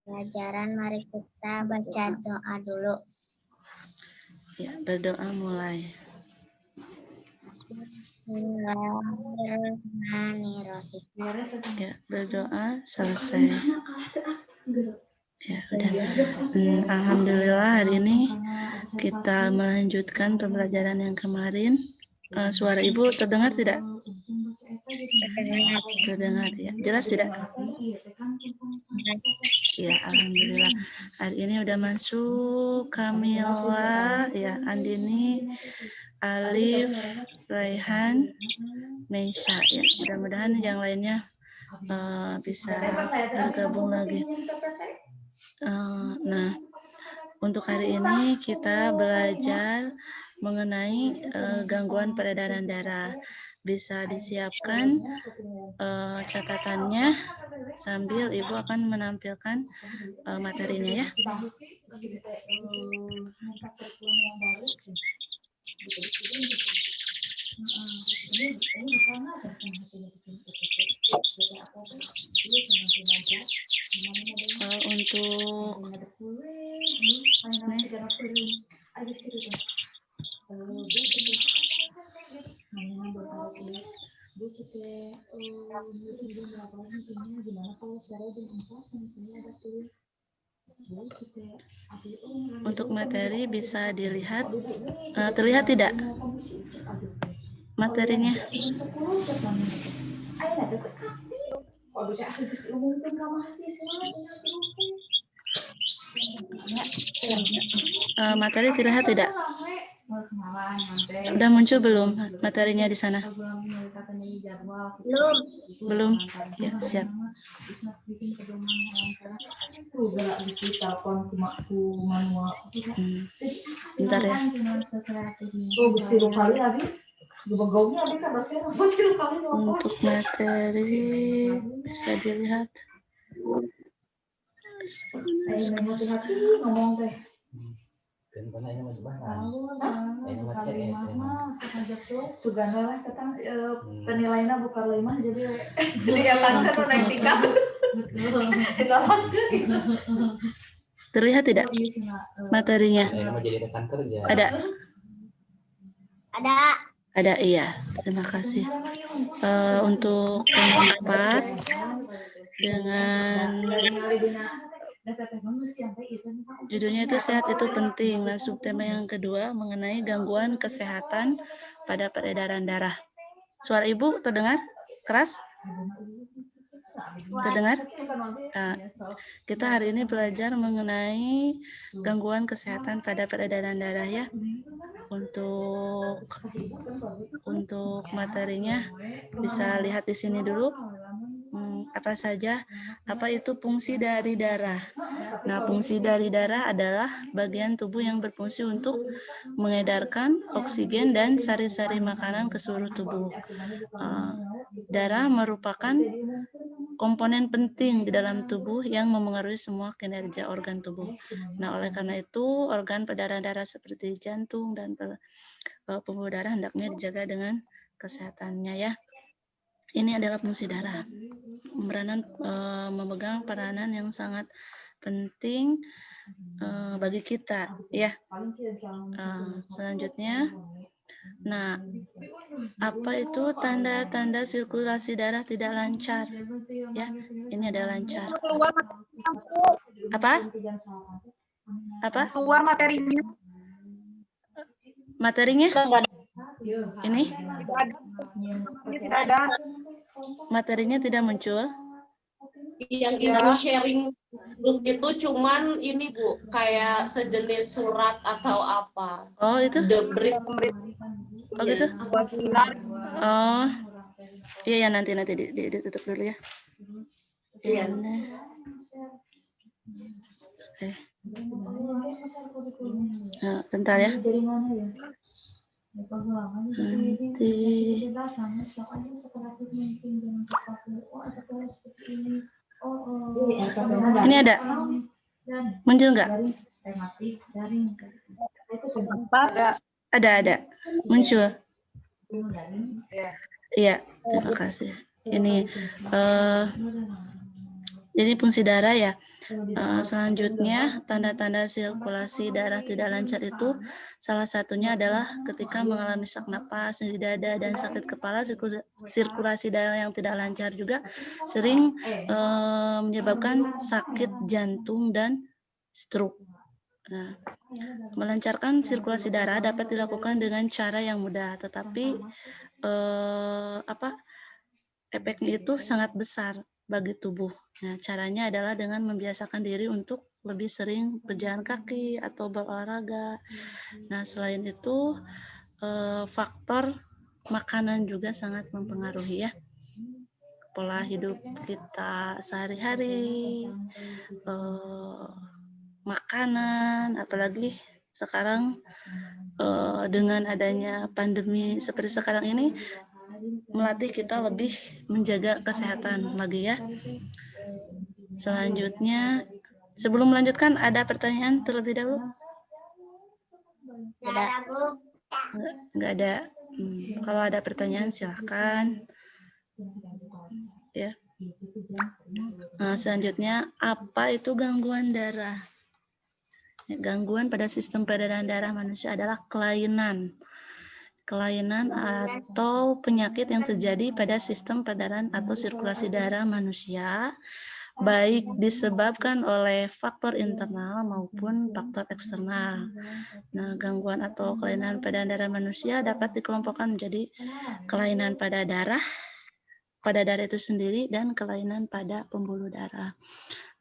pelajaran, mari kita baca doa dulu. Ya, berdoa mulai. Bismillahirrahmanirrahim. Ya, berdoa selesai. Ya, udah. Alhamdulillah hari ini kita melanjutkan pembelajaran yang kemarin. Suara Ibu terdengar tidak? Terdengar ya. Jelas tidak? Ya, alhamdulillah. Hari ini udah masuk Kamila, ya, Andini, Alif, Raihan, Meisha, ya. Mudah-mudahan yang lainnya bisa bergabung lagi. Nah, untuk hari ini kita belajar mengenai gangguan peredaran darah. Bisa disiapkan catatannya sambil Ibu akan menampilkan materinya ya. Untuk materi bisa dilihat, terlihat tidak materinya? Materi terlihat tidak? Udah muncul belum materinya di sana? Belum. Ya, siap. Bentar ya. Untuk materi bisa dilihat. Penilaiannya bukan lemah jadi naik tingkat. Terlihat tidak materinya? Ada? Ada, iya. Terima kasih. Untuk yang keempat, dengan judulnya itu sehat itu penting. Nah, subtema yang kedua mengenai gangguan kesehatan pada peredaran darah. Suara Ibu terdengar keras? Terdengar? Kita hari ini belajar mengenai gangguan kesehatan pada peredaran darah ya. Untuk materinya bisa lihat di sini dulu. Apa saja? Apa itu fungsi dari darah? Nah, fungsi dari darah adalah bagian tubuh yang berfungsi untuk mengedarkan oksigen dan sari-sari makanan ke seluruh tubuh. Darah merupakan komponen penting di dalam tubuh yang memengaruhi semua kinerja organ tubuh. Nah, oleh karena itu, organ peredaran darah seperti jantung dan pembuluh darah hendaknya dijaga dengan kesehatannya ya. Ini adalah fungsi darah. Memegang peranan yang sangat penting bagi kita ya. Selanjutnya, nah, apa itu tanda-tanda sirkulasi darah tidak lancar? Ya, ini ada lancar. Apa? Keluar materinya. Materinya? Ini? Tidak ada. Materinya tidak muncul? Yang Ibu sharing itu cuman ini Bu, kayak sejenis surat atau apa? Oh, itu? Debrit. Oh, gitu? Oh, iya ya, nanti ditutup dulu ya. Iya. Nah, bentar ya. Nanti. Ini ada? Muncul nggak? Ada. Muncul. Iya, terima kasih. Ini Jadi fungsi darah ya. Selanjutnya, tanda-tanda sirkulasi darah tidak lancar itu salah satunya adalah ketika mengalami sesak napas, nyeri dada, dan sakit kepala. Sirkulasi darah yang tidak lancar juga sering menyebabkan sakit jantung dan stroke. Nah, melancarkan sirkulasi darah dapat dilakukan dengan cara yang mudah, tetapi efeknya itu sangat besar bagi tubuh. Nah, caranya adalah dengan membiasakan diri untuk lebih sering berjalan kaki atau berolahraga. Nah, selain itu, faktor makanan juga sangat mempengaruhi ya. Pola hidup kita sehari-hari, makanan, apalagi sekarang dengan adanya pandemi seperti sekarang ini, melatih kita lebih menjaga kesehatan lagi ya. Selanjutnya, sebelum melanjutkan ada pertanyaan terlebih dahulu? Nggak ada. Kalau ada pertanyaan silakan. Ya. Nah, selanjutnya, apa itu gangguan darah? Gangguan pada sistem peredaran darah manusia adalah kelainan atau penyakit yang terjadi pada sistem peredaran atau sirkulasi darah manusia, baik disebabkan oleh faktor internal maupun faktor eksternal. Nah, gangguan atau kelainan pada darah manusia dapat dikelompokkan menjadi kelainan pada darah itu sendiri, dan kelainan pada pembuluh darah.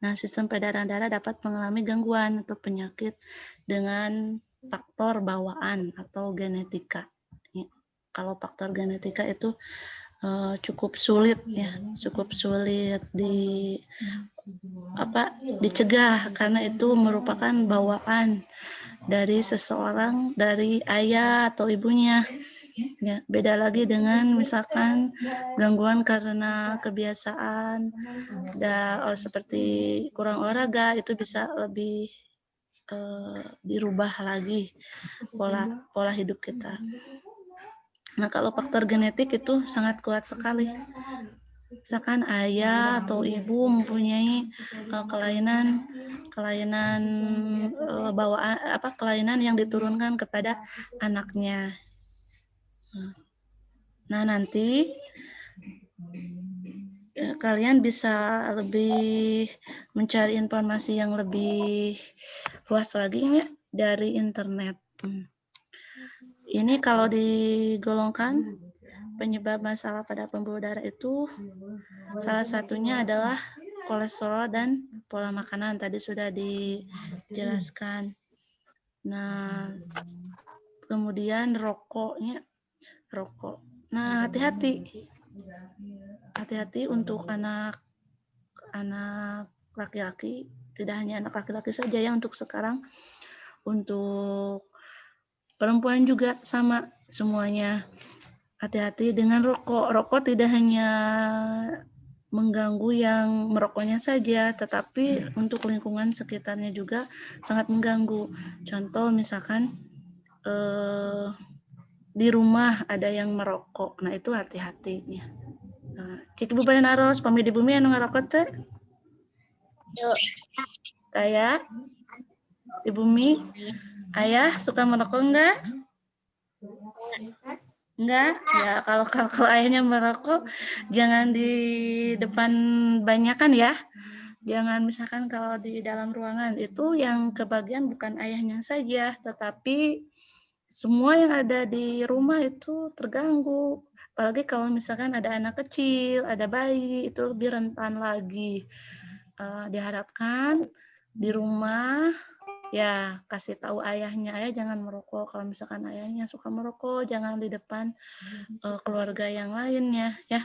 Nah, sistem peredaran darah dapat mengalami gangguan atau penyakit dengan faktor bawaan atau genetika. Kalau faktor genetika itu cukup sulit dicegah karena itu merupakan bawaan dari seseorang, dari ayah atau ibunya. Ya, beda lagi dengan misalkan gangguan karena kebiasaan seperti kurang olahraga, itu bisa lebih dirubah lagi pola hidup kita. Nah, kalau faktor genetik itu sangat kuat sekali. Misalkan ayah atau ibu mempunyai kelainan yang diturunkan kepada anaknya. Nah, nanti kalian bisa lebih mencari informasi yang lebih luas lagi ya dari internet. Ini kalau digolongkan penyebab masalah pada pembuluh darah itu salah satunya adalah kolesterol dan pola makanan, tadi sudah dijelaskan. Nah, kemudian rokok. Nah, hati-hati untuk anak laki-laki, tidak hanya anak laki-laki saja ya untuk sekarang, untuk perempuan juga sama semuanya. Hati-hati dengan rokok. Rokok tidak hanya mengganggu yang merokoknya saja, tetapi untuk lingkungan sekitarnya juga sangat mengganggu. Contoh misalkan di rumah ada yang merokok, nah itu hati-hati ya. Nah, cik ibu pada naros pami di bumi anu ngerokok teh? Kayak di bumi, ayah suka merokok enggak? Enggak? Ya, kalau ayahnya merokok, jangan di depan banyakan ya. Jangan misalkan kalau di dalam ruangan, itu yang kebagian bukan ayahnya saja, tetapi semua yang ada di rumah itu terganggu. Apalagi kalau misalkan ada anak kecil, ada bayi, itu lebih rentan lagi. Diharapkan di rumah ya kasih tahu ayahnya, ayah jangan merokok. Kalau misalkan ayahnya suka merokok, jangan di depan keluarga yang lainnya ya.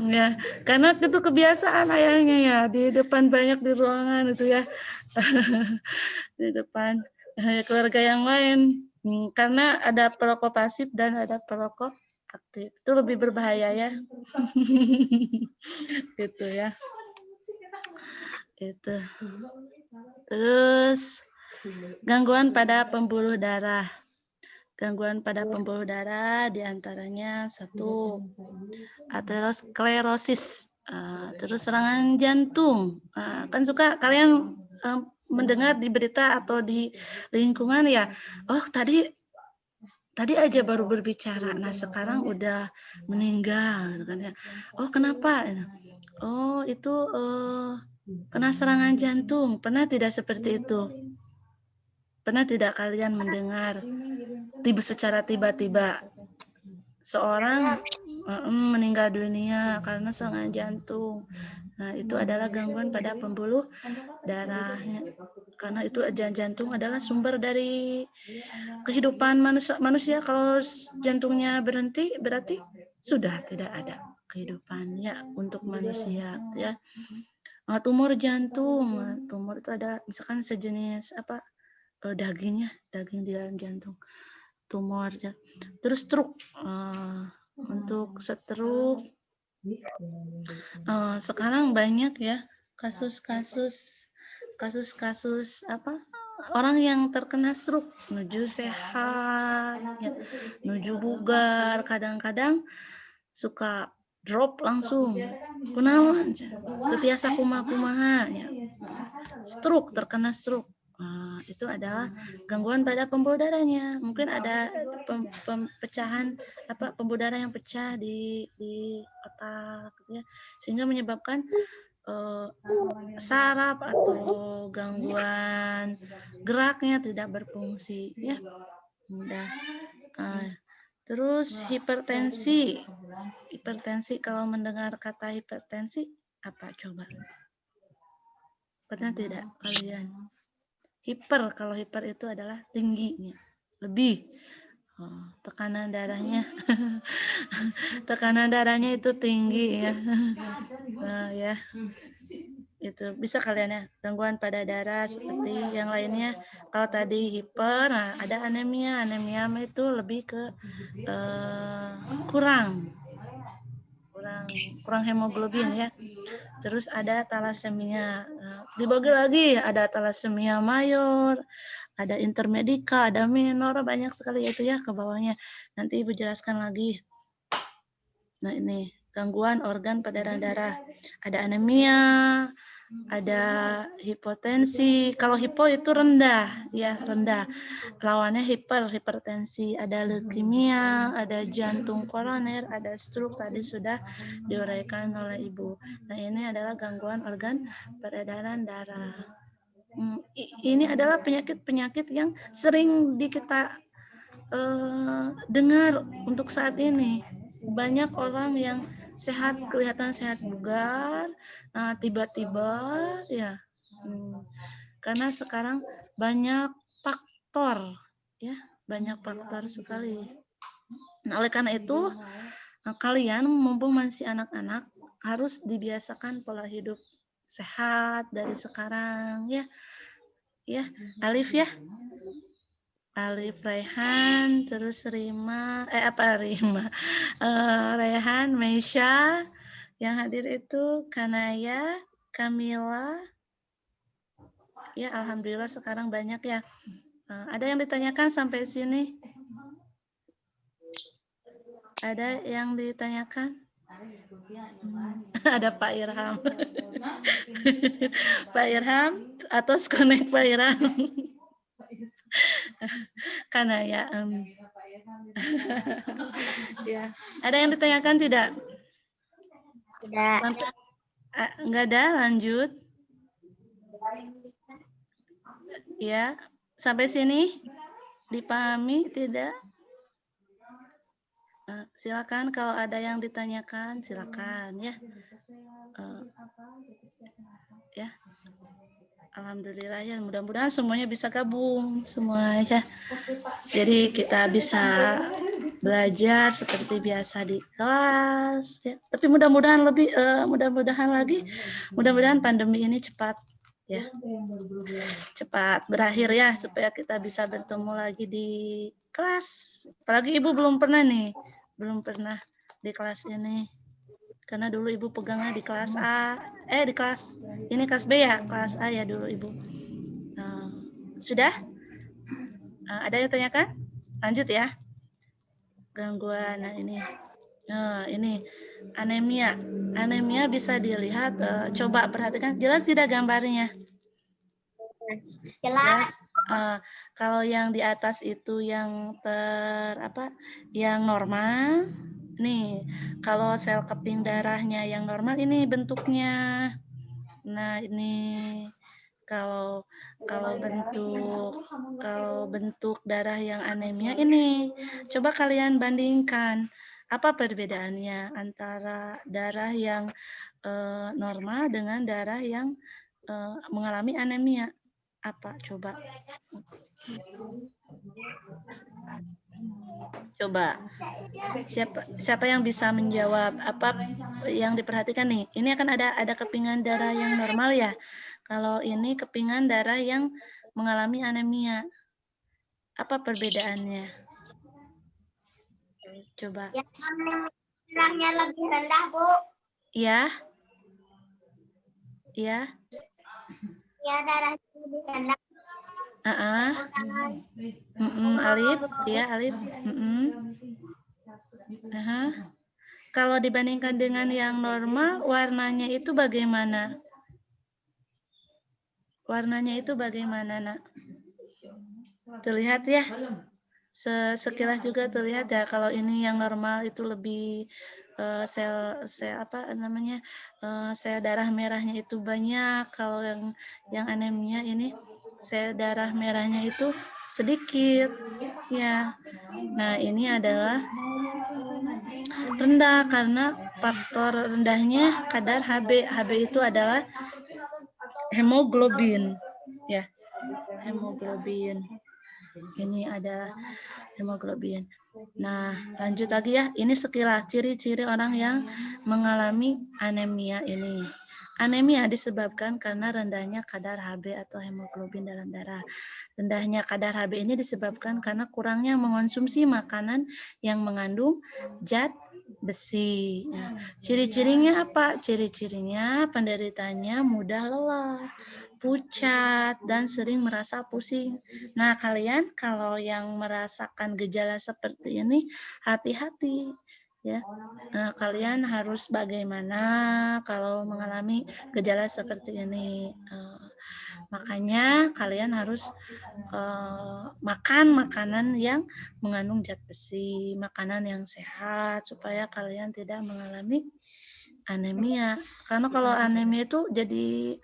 Ya, karena itu kebiasaan ayahnya ya, di depan banyak di ruangan itu ya. Di depan keluarga yang lain. Karena ada perokok pasif dan ada perokok aktif. Itu lebih berbahaya ya. Gitu ya. Itu. Terus gangguan pada pembuluh darah. Gangguan pada pembuluh darah diantaranya 1 aterosklerosis, terus serangan jantung. Kan suka kalian mendengar di berita atau di lingkungan ya, oh tadi aja baru berbicara, nah sekarang udah meninggal, gitu kan ya. Oh kenapa? Oh itu kena serangan jantung. Pernah tidak seperti itu? Pernah tidak kalian mendengar secara tiba-tiba seorang meninggal dunia karena serangan jantung? Nah, itu adalah gangguan pada pembuluh darahnya. Karena itu jantung adalah sumber dari kehidupan manusia. Kalau jantungnya berhenti, berarti sudah tidak ada kehidupannya untuk manusia, ya. Tumor jantung, tumor itu ada misalkan sejenis daging di dalam jantung, tumor. Terus stroke, untuk stroke sekarang banyak ya kasus-kasus orang yang terkena stroke menuju sehat, ya, menuju bugar, kadang-kadang suka drop langsung. Kunaon tetiasa kumaha ya. Stroke, terkena stroke. Itu adalah gangguan pada pembuluh darahnya. Mungkin ada pecahan pembuluh darah yang pecah di otak, gitu ya, sehingga menyebabkan saraf atau gangguan geraknya tidak berfungsi, ya. Mudah. Terus hipertensi. Hipertensi, kalau mendengar kata hipertensi apa coba? Pernah tidak kalian? Kalau hiper itu adalah tingginya, lebih. Tekanan darahnya itu tinggi, ya. Ya. Itu bisa kalian ya, gangguan pada darah seperti yang lainnya. Kalau tadi hiper, ada anemia. Anemia itu lebih ke kurang hemoglobin, ya. Terus ada talasemia. Dibagi lagi, ada talasemia mayor, ada intermedika, ada minor, banyak sekali itu ya ke bawahnya. Nanti Ibu jelaskan lagi. Nah, ini gangguan organ peredaran darah. Ada anemia, ada hipotensi. Kalau hipo itu rendah, ya, rendah. Lawannya hipertensi. Ada leukemia, ada jantung koroner, ada stroke, tadi sudah diuraikan oleh Ibu. Nah, ini adalah gangguan organ peredaran darah. Ini adalah penyakit-penyakit yang sering kita dengar untuk saat ini. Banyak orang yang sehat, kelihatan sehat bugar, tiba-tiba ya, karena sekarang banyak faktor, ya, banyak faktor sekali. Nah, oleh karena itu kalian mumpung masih anak-anak harus dibiasakan pola hidup sehat dari sekarang, ya. Ya, Alif ya. Alif, Raihan, terus Rima, Raihan, Meisha, yang hadir itu Kanaya, Kamila, ya, alhamdulillah sekarang banyak ya. Ada yang ditanyakan sampai sini? Ada yang ditanyakan? Ada Pak Irham. Pak Irham, atau connect Pak Irham. Karena ya, ya, ada yang ditanyakan tidak? Tidak. Enggak ada, lanjut. Ya, sampai sini dipahami tidak? Silakan kalau ada yang ditanyakan, silakan ya. Ya. Alhamdulillah ya, mudah-mudahan semuanya bisa gabung semua ya. Jadi kita bisa belajar seperti biasa di kelas ya. Tapi mudah-mudahan mudah-mudahan pandemi ini cepat ya. Cepat berakhir ya, supaya kita bisa bertemu lagi di kelas. Apalagi Ibu belum pernah di kelas ini. Karena dulu Ibu pegangnya di kelas A, di kelas ini kelas B ya, kelas A ya dulu Ibu. Sudah? Ada yang tanyakan? Lanjut ya. Gangguan. Nah, ini. Nah, ini anemia. Anemia bisa dilihat, coba perhatikan, jelas tidak gambarnya? Jelas. Kalau yang di atas itu yang yang normal. Nih, kalau sel keping darahnya yang normal ini bentuknya. Nah, ini kalau bentuk darah yang anemia ini, coba kalian bandingkan apa perbedaannya antara darah yang normal dengan darah yang mengalami anemia. Apa coba? Coba siapa yang bisa menjawab apa yang diperhatikan nih? Ini akan ada kepingan darah yang normal ya. Kalau ini kepingan darah yang mengalami anemia. Apa perbedaannya? Coba. Yang darahnya lebih rendah, Bu. Iya. Iya. Ya, darahnya lebih rendah. Alif, ya Alif. Kalau dibandingkan dengan yang normal, warnanya itu bagaimana? Warnanya itu bagaimana, Nak? Terlihat ya? Sekilas juga terlihat ya. Kalau ini yang normal itu lebih sel darah merahnya itu banyak. Kalau yang anemia ini sel darah merahnya itu sedikit ya. Nah, ini adalah rendah karena faktor rendahnya kadar Hb. Hb itu adalah hemoglobin ya. Hemoglobin. Ini adalah hemoglobin. Nah, lanjut lagi ya. Ini sekilas ciri-ciri orang yang mengalami anemia ini. Anemia disebabkan karena rendahnya kadar Hb atau hemoglobin dalam darah. Rendahnya kadar Hb ini disebabkan karena kurangnya mengonsumsi makanan yang mengandung zat besi. Nah, ciri-cirinya apa? Ciri-cirinya penderitanya mudah lelah, pucat, dan sering merasa pusing. Nah, kalian kalau yang merasakan gejala seperti ini, hati-hati ya. Nah, kalian harus bagaimana kalau mengalami gejala seperti ini. Makanya kalian harus makan makanan yang mengandung zat besi, makanan yang sehat supaya kalian tidak mengalami anemia. Karena kalau anemia itu jadi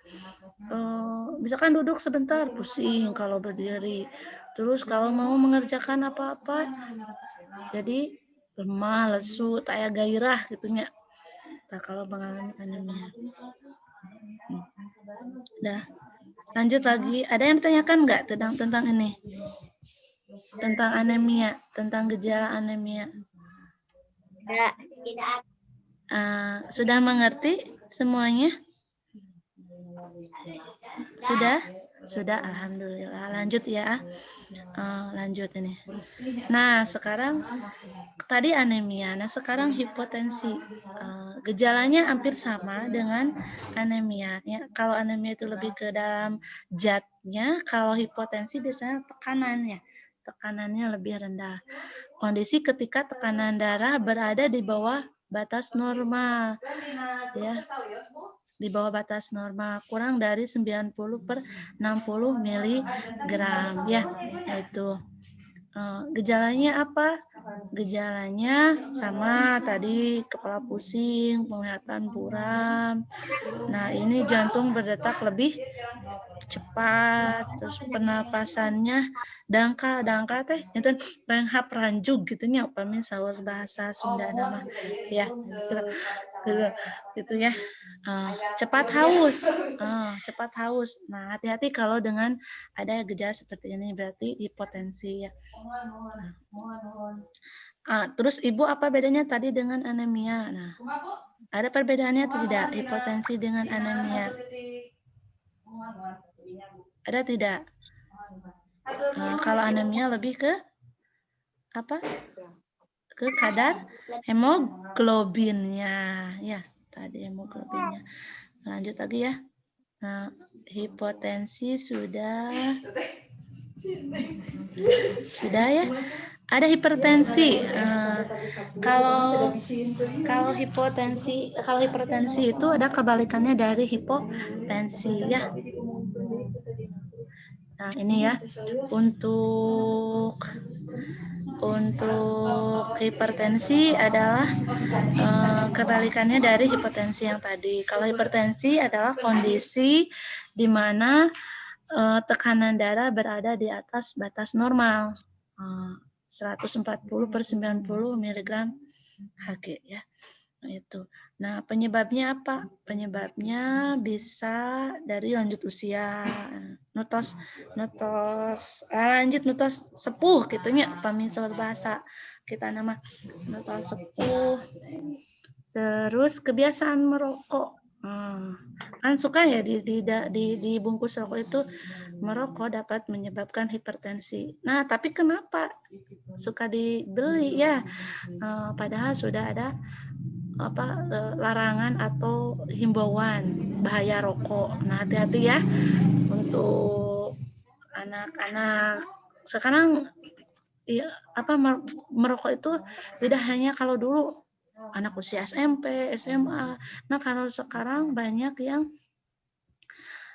misalkan duduk sebentar pusing kalau berdiri. Terus kalau mau mengerjakan apa-apa jadi lemah, lesu, tak ada gairah gitunya. Nah, kalau mengalami anemia. Dah. Lanjut lagi. Ada yang ditanyakan nggak tentang ini? Tentang anemia, tentang gejala anemia. Tidak. Sudah mengerti semuanya? Sudah? Sudah, alhamdulillah. Lanjut ya. Lanjut ini. Nah, sekarang tadi anemia. Nah, sekarang hipotensi. Gejalanya hampir sama dengan anemia. Ya, kalau anemia itu lebih ke dalam zatnya, kalau hipotensi biasanya tekanannya. Tekanannya lebih rendah. Kondisi ketika tekanan darah berada di bawah batas normal. Ya. Di bawah batas normal, kurang dari 90 per 60 mg ya. Itu gejalanya apa? Gejalanya sama tadi, kepala pusing, penglihatan buram. Nah, ini jantung berdetak lebih cepat, terus pernapasannya dangka teh itu renghap ranjug gitunya upami saur bahasa Sunda nama ya gitu ya. Cepat haus. Nah, hati-hati kalau dengan ada gejala seperti ini berarti hipotensi ya. Terus Ibu apa bedanya tadi dengan anemia? Nah, ada perbedaannya atau tidak hipotensi dengan anemia? Ada tidak? Kalau anemia lebih ke apa? Ke kadar hemoglobinnya ya, tadi hemoglobinnya. Lanjut lagi ya. Nah, hipotensi sudah ya. Ada hipertensi. Kalau hipertensi itu ada kebalikannya dari hipotensi ya. Nah, ini ya untuk hipertensi adalah kebalikannya dari hipotensi yang tadi. Kalau hipertensi adalah kondisi di mana tekanan darah berada di atas batas normal. 140/90 mg Hg ya. Nah, itu. Nah, penyebabnya apa? Penyebabnya bisa dari lanjut usia, nutos sepuh gitunya, pamisal bahasa kita nama nutos sepuh. Terus kebiasaan merokok. Kan suka ya di bungkus rokok itu merokok dapat menyebabkan hipertensi. Nah, tapi kenapa suka dibeli ya? Padahal sudah ada larangan atau himbauan bahaya rokok. Nah, hati-hati ya untuk anak-anak sekarang ya, merokok itu tidak hanya kalau dulu anak usia SMP, SMA. Nah, kalau sekarang banyak yang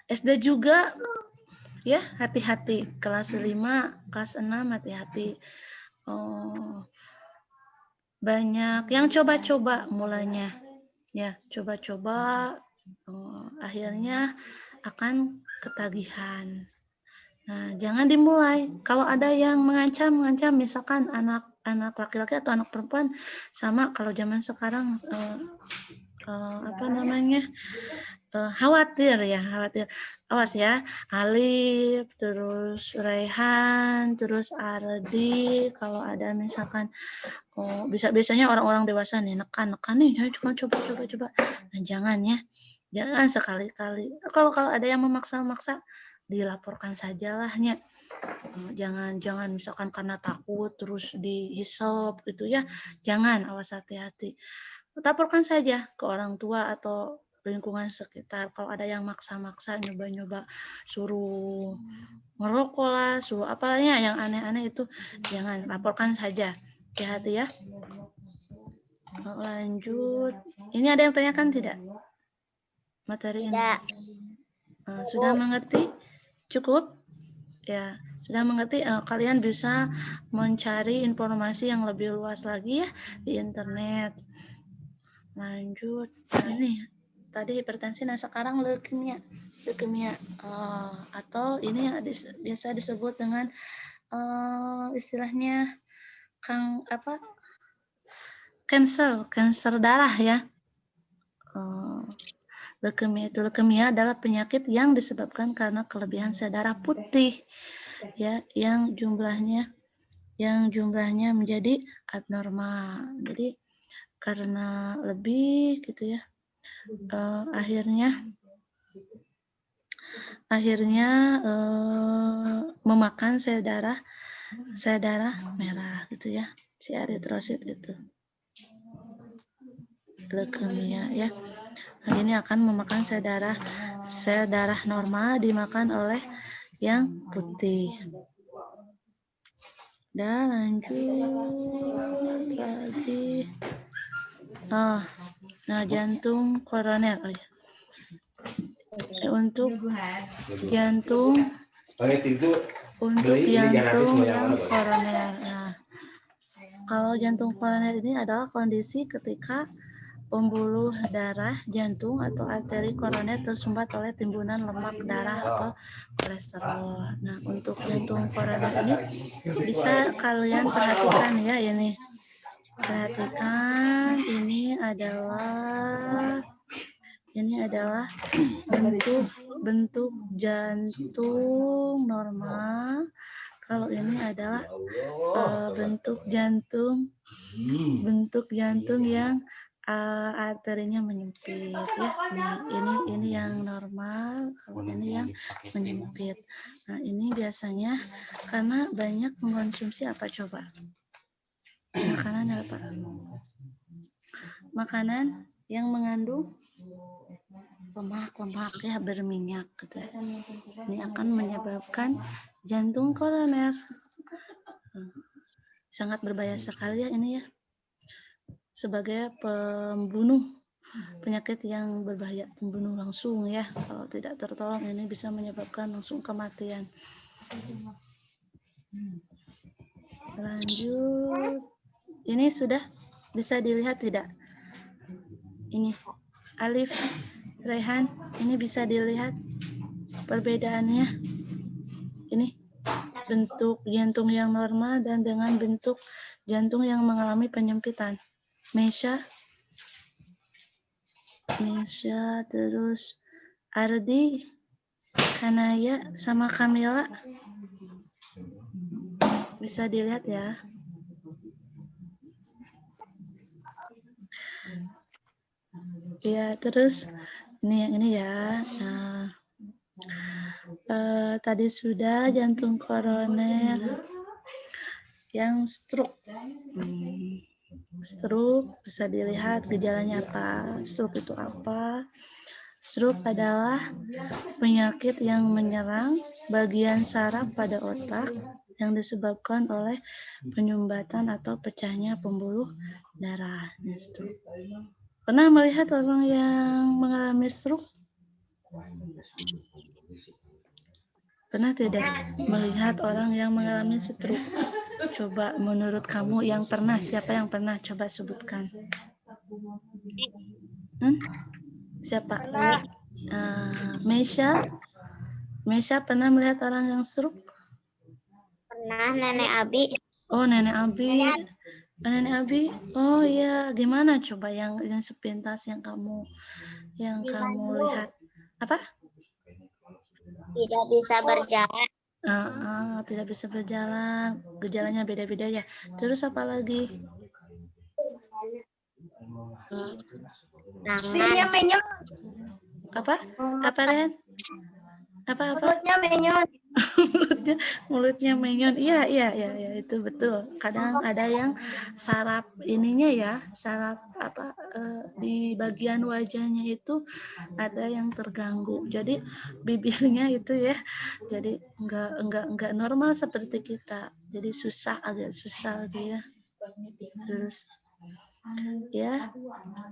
SD juga ya, hati-hati. Kelas 5, kelas 6 hati-hati. Banyak yang coba-coba mulanya. Ya, coba-coba akhirnya akan ketagihan. Nah, jangan dimulai. Kalau ada yang mengancam misalkan anak laki-laki atau anak perempuan, sama kalau zaman sekarang khawatir. Awas ya, Alif, terus Raihan, terus Ardi, kalau ada misalkan biasanya orang-orang dewasa nih nekan nih, coba. Nah, jangan ya. Jangan sekali-kali. Kalau ada yang memaksa-maksa, dilaporkan sajalahnya. Jangan misalkan karena takut terus dihisap gitu ya. Jangan, awas, hati-hati. Laporkan saja ke orang tua atau lingkungan sekitar. Kalau ada yang maksa-maksa nyoba-nyoba suruh ngerokok lah, suruh apalanya yang aneh-aneh itu, jangan, laporkan saja. Hati-hati ya. Lanjut. Ini ada yang tanyakan tidak? Materi ini. Sudah mengerti? Cukup? Ya, sudah mengerti. Kalian bisa mencari informasi yang lebih luas lagi ya di internet. Lanjut. Ini tadi hipertensi, nah sekarang leukemia. Atau ini yang biasa disebut dengan istilahnya kanker darah ya. Leukemia adalah penyakit yang disebabkan karena kelebihan sel darah putih ya, yang jumlahnya menjadi abnormal. Jadi karena lebih gitu ya, akhirnya memakan sel darah merah gitu ya, si eritrosit itu. Leukemia ya. Nah, ini akan memakan sel darah normal dimakan oleh yang putih. Dan lanjut lagi. Nah, jantung koroner. Untuk jantung yang koroner. Nah, kalau jantung koroner ini adalah kondisi ketika pembuluh darah jantung atau arteri koroner tersumbat oleh timbunan lemak darah atau kolesterol. Nah, untuk jantung koroner ini bisa kalian perhatikan ya, ini. Perhatikan, ini adalah bentuk jantung normal. Kalau ini adalah bentuk jantung yang arterinya menyempit ya. Ini yang normal, kalau ini yang menyempit. Nah, ini biasanya karena banyak mengkonsumsi apa coba? Makanan apa? Makanan yang mengandung lemak ya, berminyak gitu. Ini akan menyebabkan jantung koroner. sangat berbahaya sekali ya ini ya. Sebagai pembunuh, penyakit yang berbahaya, pembunuh langsung ya. Kalau tidak tertolong ini bisa menyebabkan langsung kematian. Lanjut. Ini sudah bisa dilihat tidak? Ini Alif, Rehan, ini bisa dilihat perbedaannya. Ini bentuk jantung yang normal dan dengan bentuk jantung yang mengalami penyempitan. Mesya, terus Ardi, Kanaya, sama Kamila. Bisa dilihat ya. Ya, terus ini yang ini ya. Nah, tadi sudah jantung koroner, yang stroke. Stroke bisa dilihat gejalanya apa. Stroke itu apa? Stroke adalah penyakit yang menyerang bagian saraf pada otak yang disebabkan oleh penyumbatan atau pecahnya pembuluh darah. Stroke. Pernah melihat orang yang mengalami stroke? Pernah tidak melihat orang yang mengalami stroke? Coba menurut kamu yang pernah, siapa yang pernah? Coba sebutkan. Siapa? Mesya pernah melihat orang yang stroke? Pernah, Nenek Abi. Oh, Nenek Abi. Nenek Abi. Oh iya, gimana coba yang sepintas yang kamu lihat? Apa? Tidak bisa berjalan. Tidak bisa berjalan. Gejalanya beda-beda ya. Terus apa lagi? Tangannya menyut. Apa? Apa, Ren? Apa? Mulutnya menyut. mulutnya menyon. Iya, itu betul. Kadang ada yang saraf ininya ya, saraf di bagian wajahnya itu ada yang terganggu. Jadi bibirnya itu ya, jadi enggak normal seperti kita. Jadi agak susah dia. Terus ya,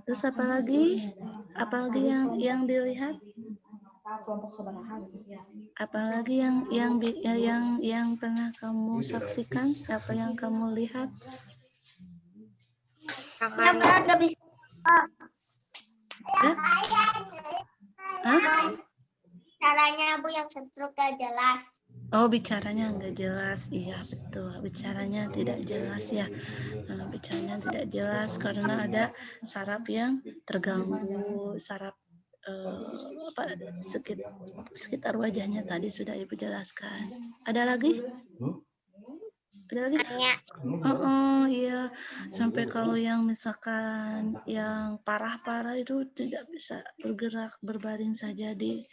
terus apalagi yang dilihat? Apalagi yang pernah kamu saksikan, apa yang kamu lihat? Yang berat nggak bisa. Caranya Bu yang stroke gak jelas. Oh, bicaranya nggak jelas. Iya, betul. Bicaranya tidak jelas ya. Bicaranya tidak jelas karena ada saraf yang terganggu, saraf sekitar wajahnya tadi sudah Ibu jelaskan. Ada lagi? Ada lagi? Iya. Sampai kalau yang misalkan yang parah-parah itu tidak bisa bergerak, berbaring saja di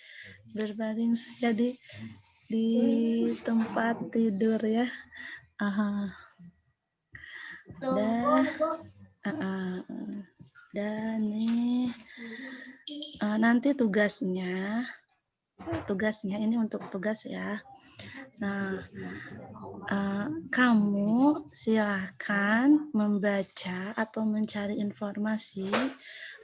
tempat tidur ya. Dan nih nanti tugasnya ini untuk tugas ya. Nah, kamu silakan membaca atau mencari informasi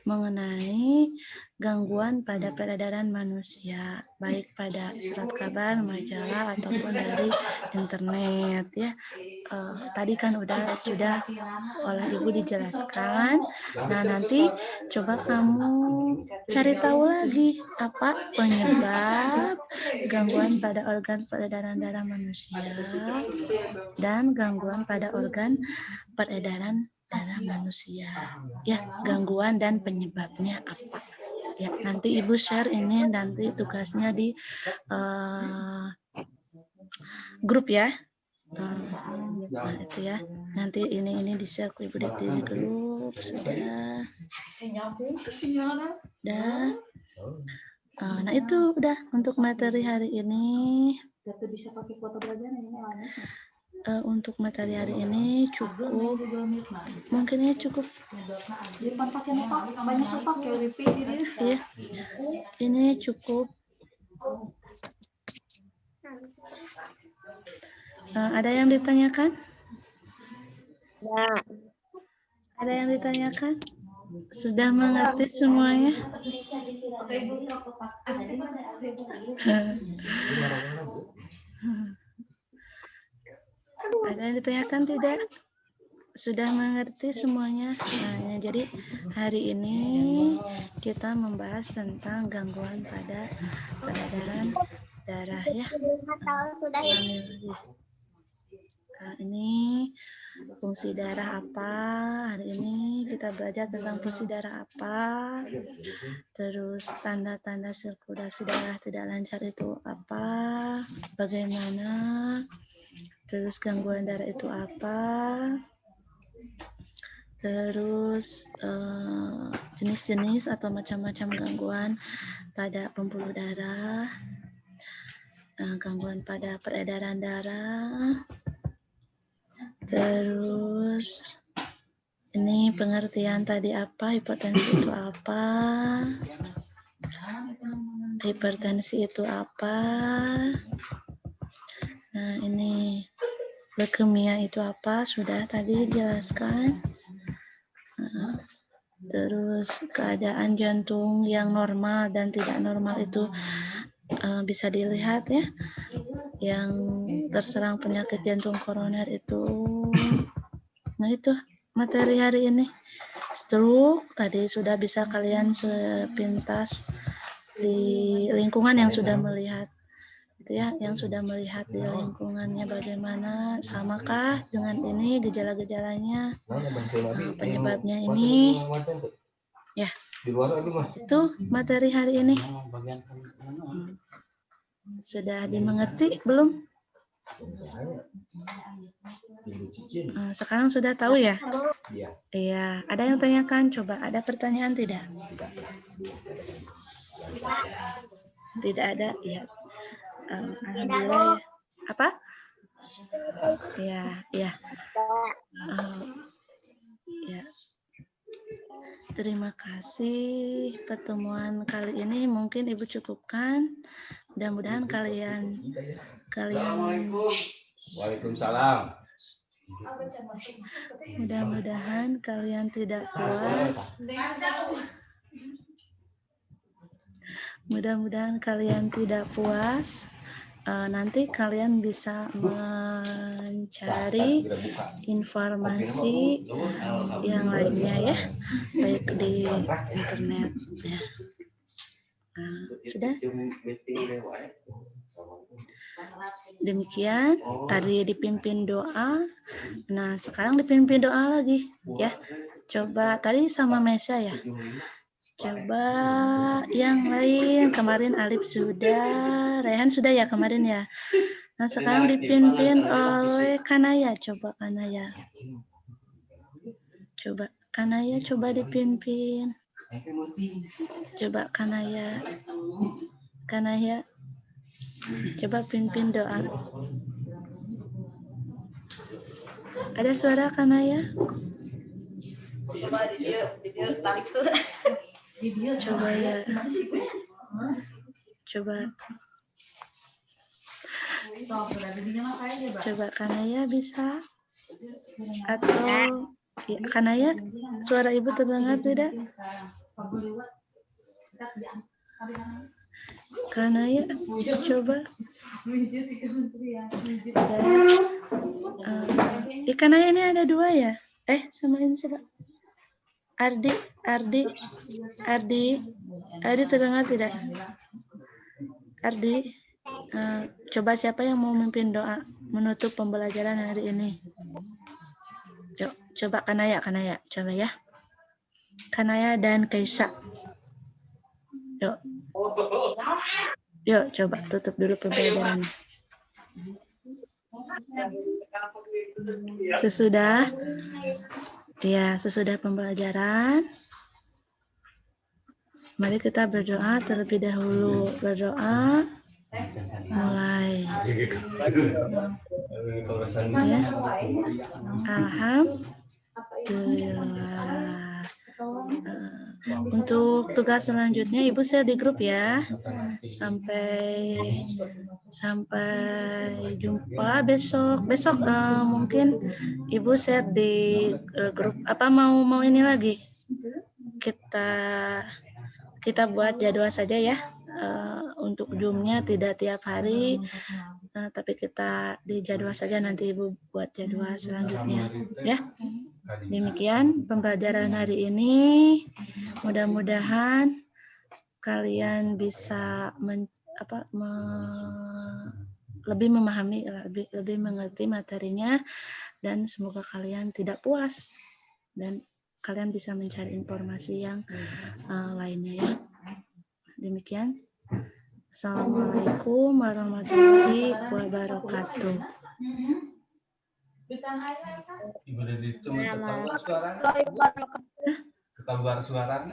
mengenai gangguan pada peredaran manusia, baik pada surat kabar, majalah, ataupun dari internet ya. Tadi kan sudah oleh Ibu dijelaskan. Nah, nanti coba kamu cari tahu lagi apa penyebab gangguan pada organ peredaran darah manusia dan gangguan pada organ peredaran darah manusia. Ya, gangguan dan penyebabnya apa. Ya, nanti Ibu share ini nanti tugasnya di grup ya. Nah, itu ya. Nanti ini di-share ke Ibu di grup sudah. Dan nah itu udah untuk materi hari ini. Untuk materi hari ini cukup, mungkinnya cukup. Ya, ini cukup. Ada yang ditanyakan? Ya. Ada yang ditanyakan? Sudah mengerti semuanya? Ada yang ditanyakan tidak? Sudah mengerti semuanya? Nah, jadi hari ini kita membahas tentang gangguan pada peredaran darah ya. Sudah Nah, ini fungsi darah apa? Hari ini kita belajar tentang fungsi darah apa. Terus tanda-tanda sirkulasi darah tidak lancar itu apa? Bagaimana? Terus gangguan darah itu apa? Terus jenis-jenis atau macam-macam gangguan pada pembuluh darah, gangguan pada peredaran darah. Terus ini pengertian tadi apa, hipotensi itu apa, hipertensi itu apa. Nah, ini leukemia itu apa, sudah tadi dijelaskan. Terus keadaan jantung yang normal dan tidak normal itu bisa dilihat ya. Yang terserang penyakit jantung koroner itu. Nah, itu materi hari ini. Stroke tadi sudah bisa kalian sepintas di lingkungan yang sudah melihat. Itu ya, yang sudah melihat di lingkungannya bagaimana, samakah dengan ini gejala-gejalanya, penyebabnya ini. Ya, itu materi hari ini. Sudah dimengerti belum? Sekarang sudah tahu ya? Iya. Ada yang tanyakan? Coba, ada pertanyaan tidak? Tidak ada? Ya. Alhamdulillah. Apa? Ya, ya. Ya. Terima kasih. Pertemuan kali ini mungkin Ibu cukupkan. Mudah-mudahan kalian Waalaikumsalam. Mudah-mudahan kalian tidak puas. Mudah-mudahan kalian tidak puas. Nanti kalian bisa mencari informasi yang lainnya ya, baik di internet. Ya. Sudah? Demikian, tadi dipimpin doa. Nah, sekarang dipimpin doa lagi ya. Coba tadi sama Mesya ya. Coba yang lain, kemarin Alif sudah, Rehan sudah ya kemarin ya. Nah, sekarang dipimpin oleh Kanaya. Coba Kanaya. Coba Kanaya, coba dipimpin. Coba Kanaya. Kanaya. Coba pimpin doa. Ada suara Kanaya? Coba dia tarik tuh. Coba ya. Coba. Coba Kanaya bisa? Atau ya, Kanaya, suara Ibu terdengar tidak? Kanaya, coba. Kanaya ini ada dua ya? Samain coba. Ardi terdengar tidak? Ardi, coba siapa yang mau memimpin doa menutup pembelajaran hari ini? Yuk, coba Kanaya, coba ya. Kanaya dan Kaisa. Yuk, coba tutup dulu pembelajarannya. Sesudah? Ya, sesudah pembelajaran, mari kita berdoa terlebih dahulu. Berdoa, mulai. Ya. Alhamdulillah. Untuk tugas selanjutnya Ibu share di grup ya. Sampai jumpa besok. Besok mungkin Ibu share di grup. Apa mau ini lagi? Kita buat jadwal saja ya. Untuk Zoom-nya tidak tiap hari, tapi kita di jadwal saja, nanti Ibu buat jadwal selanjutnya ya. Demikian pembelajaran hari ini. Mudah-mudahan kalian bisa lebih memahami, lebih mengerti materinya, dan semoga kalian tidak puas dan kalian bisa mencari informasi yang lainnya ya. Demikian. Assalamualaikum warahmatullahi wabarakatuh.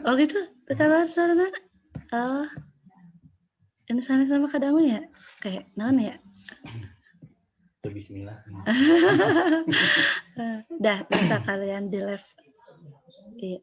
Oh gitu, keluar suara. Oh, ini sama kadamu ya? Kayak naon ya? Bismillah. Dah bisa kalian di live. Iya.